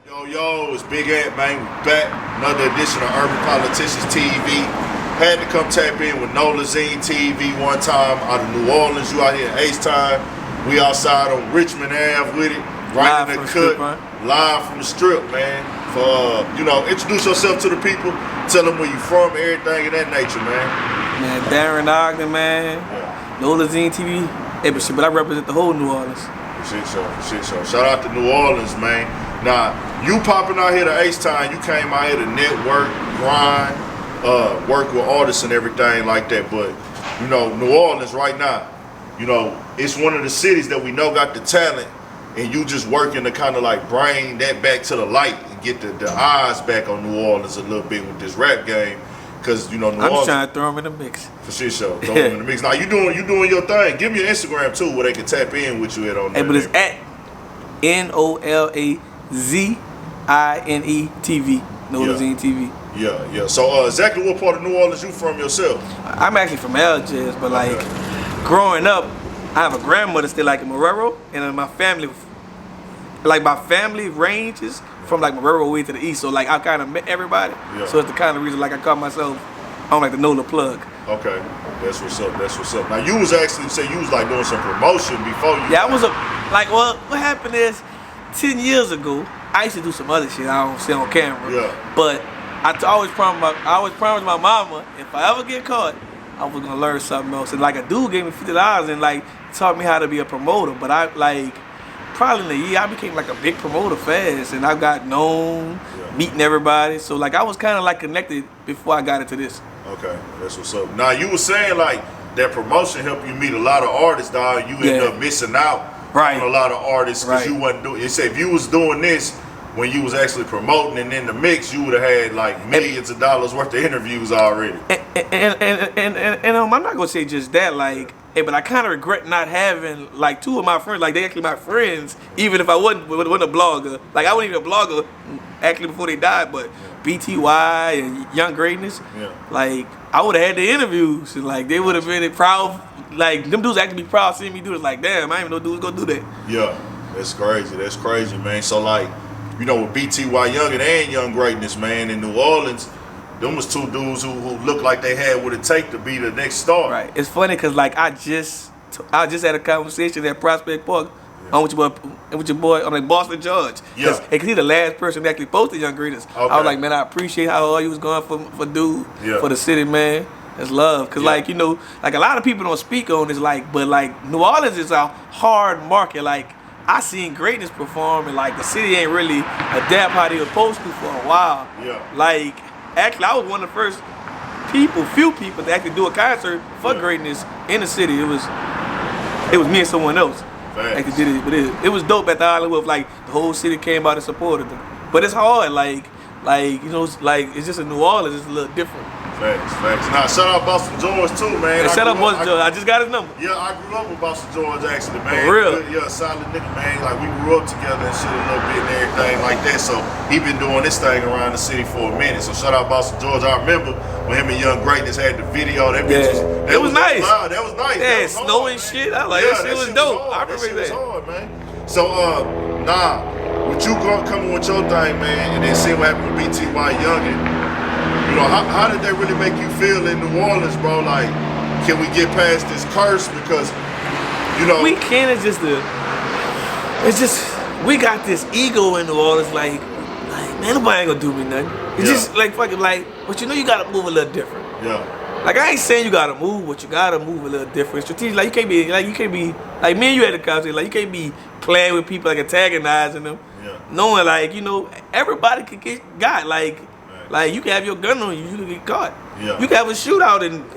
Yo, it's Big Ant, man. We back. Another edition of Urban Politicians TV. Had to come tap in with Nolazine TV one time out of New Orleans. You out here in H-Time. We outside on Richmond Ave with it. Right in the cut. Live from the strip, man. For, introduce yourself to the people. Tell them where you from, everything of that nature, man. Man, Darren Ogden, man. Yeah. Nolazine TV. Hey, but I represent the whole New Orleans. For shit show. Shout out to New Orleans, man. Now, you popping out here to H-Time, you came out here to network, grind, work with artists and everything like that. But, New Orleans right now, it's one of the cities that we know got the talent, and you just working to kind of like bring that back to the light and get the eyes back on New Orleans a little bit with this rap game. Because, New Orleans. I'm just trying to throw them in the mix. For shit show. Throw them in the mix. Now, you doing your thing. Give me your Instagram, too, where they can tap in with you at on there. Hey, but it's at Nolazine TV. Nolazine TV. Yeah. So, exactly what part of New Orleans you from yourself? I'm actually from Algiers, but like, growing up, I have a grandmother still like in Marrero, and my family ranges from like Marrero way to the east. So like I kind of met everybody. Yeah. So it's the kind of reason like I call myself, I'm like the Nola plug. Okay, that's what's up. Now you was actually you was like doing some promotion before you. Yeah, I was what happened is 10 years ago I used to do some other shit I don't see on camera. Yeah. But I always promised my mama if I ever get caught, I was gonna learn something else. And like a dude gave me $50 and like taught me how to be a promoter. But I like probably in a year I became like a big promoter fast, and I got known, meeting everybody. So like I was kind of like connected before I got into this. Okay, that's what's up. Now you were saying like that promotion helped you meet a lot of artists, dog. You ended up missing out on a lot of artists because you wasn't doing. You say if you was doing this when you was actually promoting and in the mix, you would have had like millions of dollars worth of interviews already. And I'm not gonna say just that, like. Hey, but I kind of regret not having like two of my friends, like they actually my friends, even if I wasn't a blogger. Like I wasn't even a blogger actually before they died, but BTY and Young Greatness, like I would have had the interviews and like they would have been proud, like them dudes actually be proud seeing me do it. Like damn, I didn't even know dudes gonna do that. Yeah, that's crazy, man. So like, with BTY Youngin and Young Greatness, man, in New Orleans. Them was two dudes who looked like they had what it take to be the next star. Right. It's funny because like I just had a conversation at Prospect Park with your boy, I'm like Boston George. Yeah. Because he's the last person that actually posted Young Greatness. Okay. I was like, man, I appreciate how all you was going for dude, for the city, man. That's love. Because like, like a lot of people don't speak on this, like, but like New Orleans is a hard market. Like I seen Greatness perform and like the city ain't really adapt how they were supposed to for a while. Yeah. Like, actually, I was one of the first few people to actually do a concert for Greatness in the city. It was me and someone else. Actually did it, but it was dope at the island with like the whole city came out and supported them. But it's hard, like it's just in New Orleans, it's a little different. Facts. Now shout out Boston George too, man. Shout out Boston George. I just got his number. Yeah, I grew up with Boston George actually, man. For real? Yeah, solid nigga, man. Like we grew up together and shit a little bit and everything like that. So he been doing this thing around the city for a minute. So shout out Boston George. I remember when him and Young Greatness had the video. That was nice. That was nice. Yeah, snow and shit. I like that shit was dope. I remember that. Shit was hard, man. So with you coming with your thing, man, and then seeing what happened with BTY Youngin. How did that really make you feel in New Orleans, bro? Like, can we get past this curse? Because, we can't. It's just we got this ego in New Orleans. Like man, nobody ain't gonna do me nothing. It's just like fucking like, but you gotta move a little different. Yeah. Like I ain't saying you gotta move, but you gotta move a little different. Strategic. Like you can't be like me and you had a conversation. Like you can't be playing with people, like antagonizing them. Yeah. Knowing like everybody could get got like. Like you can have your gun on you, you can get caught. Yeah. You can have a shootout and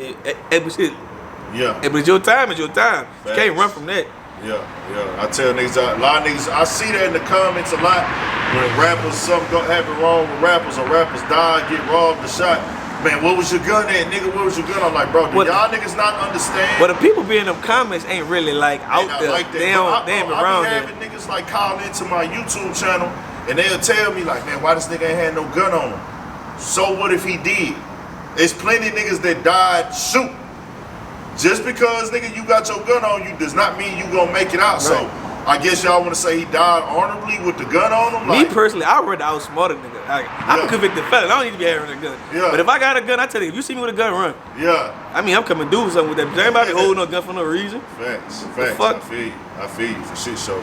shit. Yeah. But it's your time. You can't run from that. Yeah. I tell niggas, a lot of niggas, I see that in the comments a lot when rappers, something happen wrong with rappers or rappers die, get robbed or shot. Man, what was your gun at, nigga? What was your gun? I'm like, bro, do y'all niggas not understand? Well, the people be in them comments ain't really like out there. Like that. They ain't around there. I be having niggas like call into my YouTube channel and they'll tell me like, man, why this nigga ain't had no gun on him? So what if he did? There's plenty of niggas that died shooting. Just because, nigga, you got your gun on you does not mean you gonna make it out. Right. So I guess y'all want to say he died honorably with the gun on him? Me personally, I'd rather outsmart a nigga. I'm a convicted felon. I don't need to be having a gun. Yeah. But if I got a gun, I tell you, if you see me with a gun, run. Yeah. I mean, I'm coming to do something with that. Everybody holding a gun for no reason. Facts. Fuck? I feel you for shit show.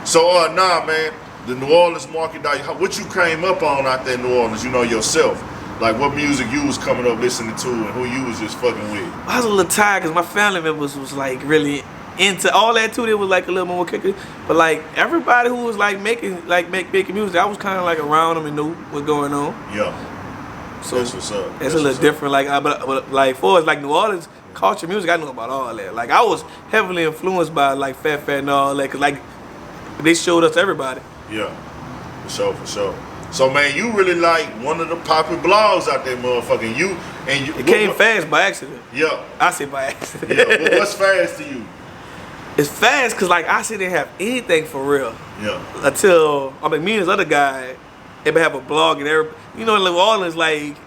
So nah, man, the New Orleans market, what you came up on out there in New Orleans, you know yourself. Like what music you was coming up listening to and who you was just fucking with. I was a little tired because my family members was like really into all that too. They was like a little more kicker. But like everybody who was like making music, I was kind of like around them and knew what's going on. Yeah. So that's what's up. It's a little different. Like, but like for us, like New Orleans culture music, I knew about all that. Like I was heavily influenced by like Fat and all that, cause like they showed us everybody. Yeah, for sure. So man, you really like one of the popular blogs out there, motherfucking you. And you, it came fast by accident. Yeah. I say by accident. Yeah, but what's fast to you? It's fast cause like I didn't have anything for real. Yeah. Until I mean, me and this other guy, they would have a blog and everybody, you know, in New Orleans, like,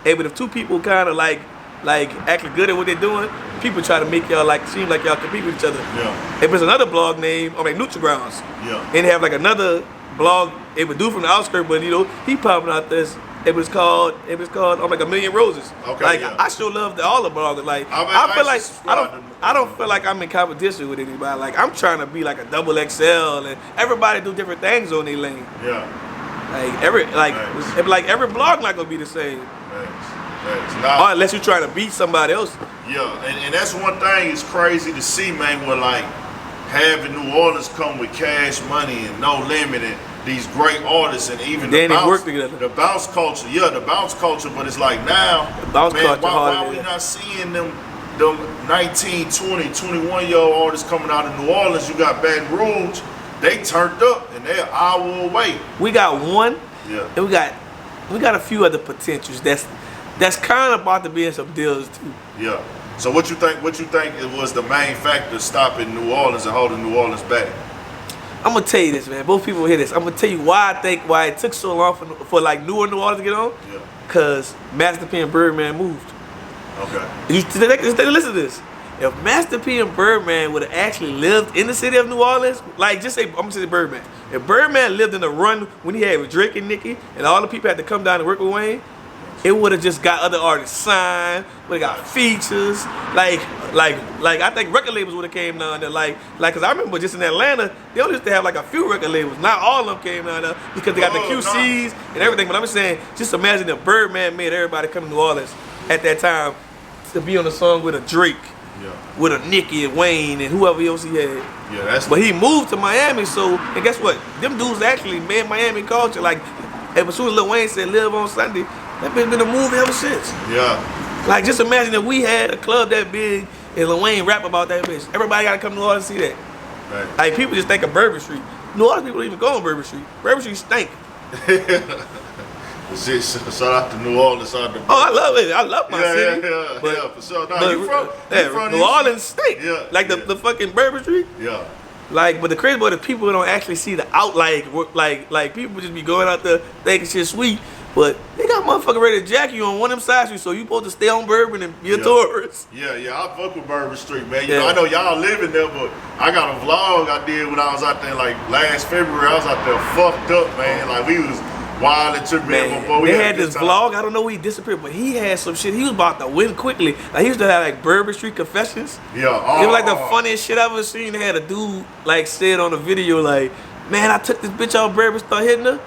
hey, but if two people kind of like acting good at what they're doing, people try to make y'all like seem like y'all compete with each other. Yeah. If there's another blog named, Neutral Grounds. Yeah. And they have like another blog, it would do from the outskirts, but you know, he popping out this. It was called like A Million Roses. Okay. Like yeah. I sure love all the bloggers. Like I feel like I don't feel like I'm in competition with anybody. Like I'm trying to be like a double XL, and everybody do different things on their lane. Yeah. Like every blog not gonna be the same. Thanks. Nah. Or unless you're trying to beat somebody else. Yeah, and that's one thing. It's crazy to see, man. Where like having New Orleans come with Cash Money and No Limit and these great artists and even then the bounce, work together. The bounce culture, the bounce culture. But it's like now, bounce man, culture why we not seeing them 19, 20, 21-year-old artists coming out of New Orleans? You got Baton Rouge, they turned up and they're an hour away. We got one, yeah, and we got a few other potentials that's kind of about to be in some deals too. Yeah. So what you think it was the main factor stopping New Orleans and holding New Orleans back? I'm gonna tell you this, man. Both people hear this. I'm gonna tell you why it took so long for like New Orleans to get on. Yeah. Cause Master P and Birdman moved. Okay. Listen to this. If Master P and Birdman would have actually lived in the city of New Orleans, like just say, I'm gonna say Birdman. If Birdman lived in the run when he had with Drake and Nicki, and all the people had to come down and work with Wayne, it would have just got other artists signed, would have got features, like I think record labels would have came down there, like cause I remember just in Atlanta, they only used to have like a few record labels. Not all of them came down there because they got the QCs and everything. But I'm just saying, just imagine if Birdman made everybody come to New Orleans at that time to be on a song with a Drake, with a Nicki and Wayne and whoever else he had. Yeah, but he moved to Miami, so and guess what? Them dudes actually made Miami culture. Like, as soon as Lil Wayne said "Live on Sunday," that bitch been a movie ever since. Yeah. Like, just imagine if we had a club that big and Lil Wayne rap about that bitch. Everybody gotta come to New Orleans to see that. Right. Like, people just think of Bourbon Street. New Orleans people don't even go on Bourbon Street. Bourbon Street stink. Shit, shout out to New Orleans. Oh, I love it. I love my city. Yeah, for sure. Nah, but you from New Orleans stink. Yeah. Like the fucking Bourbon Street. Yeah. Like, but the crazy part is people don't actually see the out like people just be going out there thinking shit sweet, but they got motherfucker ready to jack you on one of them side streets, so you supposed to stay on Bourbon and be a tourist. Yeah, I fuck with Bourbon Street, man. You know, I know y'all living there, but I got a vlog I did when I was out there like last February. I was out there fucked up, man. Like we was wild and tripping. Man, they had this vlog. I don't know where he disappeared, but he had some shit. He was about to win quickly. Like he used to have like Bourbon Street confessions. Yeah, it was like the funniest shit I've ever seen. They had a dude like said on the video like, "Man, I took this bitch off Bourbon, started hitting her,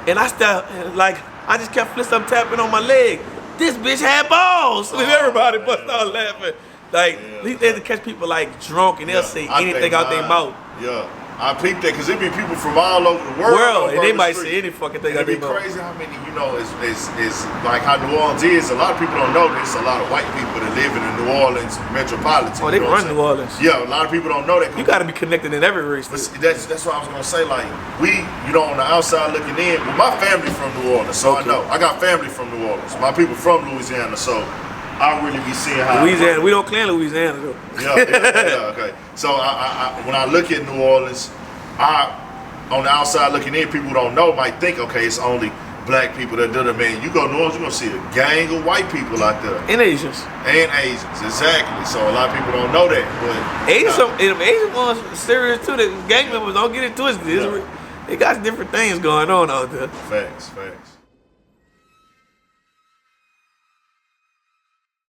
and I started like I just kept flip tapping on my leg. This bitch had balls." And everybody bust out laughing. Like they had to catch people like drunk and they'll say anything out their mouth. Yeah. I peeped that because it be people from all over the world. And they might say any fucking thing out their mouth. It'd be crazy how many, you know, it's like how New Orleans is. A lot of people don't know there's a lot of white people that live in the New Orleans metropolitan. Oh, they run New Orleans. Yeah, a lot of people don't know that. You got to be connected in every race. But that's what I was gonna say. Like you know, on the outside looking in. Well, my family from New Orleans, so I know. I got family from New Orleans. My people from Louisiana, so I really be seeing how Louisiana. We don't claim Louisiana though. Yeah, okay. So when I look at New Orleans, on the outside looking in, people who don't know might think, okay, it's only black people that do that, man. You go to New Orleans, you're gonna see a gang of white people out there. And Asians. And Asians, exactly. So a lot of people don't know that, but Asian ones serious too. The gang members don't get it twisted. They got different things going on out there. Facts.